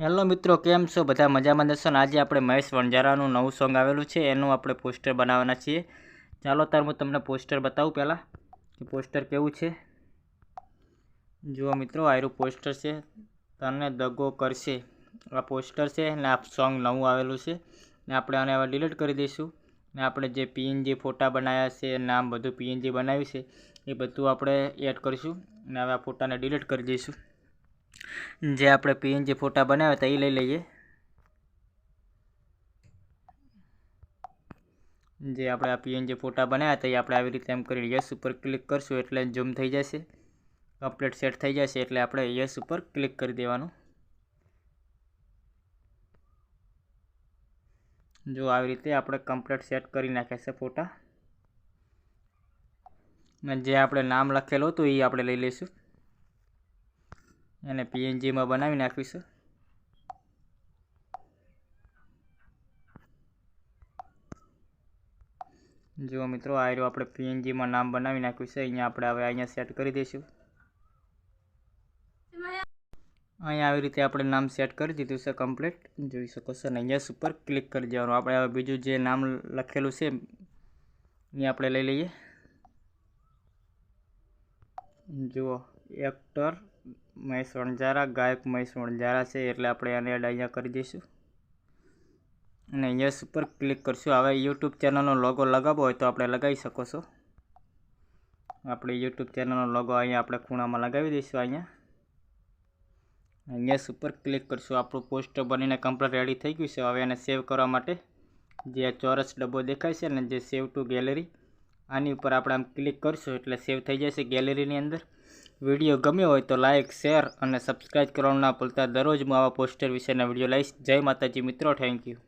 Hello મિત્રો, કેમ છો? બધા મજામાં જશો ને? આજે આપણે મહેશ વણજારાનું નવું સોંગ આવેલું છે, એનું આપણે પોસ્ટર બનાવવાના છીએ. ચાલો તાર હું તમને પોસ્ટર બતાવું પહેલાં કે પોસ્ટર કેવું છે. જુઓ મિત્રો, આયરું પોસ્ટર છે. તને દગો કરશે આ પોસ્ટર છે ને આ સોંગ નવું આવેલું છે ને આપણે આને હવે ડિલીટ કરી દઈશું. ને આપણે જે પીએનજી ફોટા બનાવ્યા છે, નામ બધું પીએનજી બનાવ્યું છે એ બધું આપણે એડ કરીશું ને હવે આ ફોટાને ડિલીટ કરી દઈશું. જે આપણે પીએનજી ફોટા બનાવ્યા હતા એ લઈ લઈએ. જે આપણે આ પીએનજી ફોટા બનાવ્યા હતા એ આપણે આવી રીતે એમ કરી યસ ઉપર ક્લિક કરશું એટલે ઝૂમ થઈ જશે, કમ્પ્લીટ સેટ થઈ જશે. એટલે આપણે યસ ઉપર ક્લિક કરી દેવાનું. જો આવી રીતે આપણે કમ્પ્લીટ સેટ કરી નાખ્યા છે ફોટા. અને જે આપણે નામ લખેલું હતું એ આપણે લઈ લઈશું અને પીએનજીમાં બનાવી નાખીશું. જો મિત્રો, આ રહ્યું આપણે પીએનજીમાં નામ બનાવી નાખ્યું છે. અહીંયા આપણે હવે અહીંયા સેટ કરી દઈશું. અહીંયા આવી રીતે આપણે નામ સેટ કરી દીધું છે કમ્પ્લીટ, જોઈ શકો છો. અને યસ ઉપર ક્લિક કરી દેવાનું. આપણે હવે બીજું જે નામ લખેલું છે એ આપણે લઈ લઈએ. જુઓ, એક્ટર મહેશ વણજારા, ગાયક મહેશ વણજારા છે એટલે આપણે આને એડ અહીંયા કરી દઈશું અને યસ ઉપર ક્લિક કરશું. હવે યુટ્યુબ ચેનલનો લોગો લગાવવો હોય તો આપણે લગાવી શકો છો. આપણે યુટ્યુબ ચેનલનો લોગો અહીંયા આપણે ખૂણામાં લગાવી દઈશું. અહીંયા યસ ઉપર ક્લિક કરશું. આપણું પોસ્ટર બનીને કમ્પ્લીટ રેડી થઈ ગયું છે. હવે એને સેવ કરવા માટે જે ચોરસ ડબ્બો દેખાય છે ને, જે સેવ ટુ ગેલેરી, આની ઉપર આપણે આમ ક્લિક કરશું એટલે સેવ થઈ જશે ગેલેરીની અંદર. વિડીયો ગમ્યો હોય તો લાઇક, શેર અને સબસ્ક્રાઈબ કરવાનું ના ભૂલતા. દરરોજ હું આવા પોસ્ટર વિશેના વિડીયો લઈશ. જય માતાજી મિત્રો, થેન્ક યુ.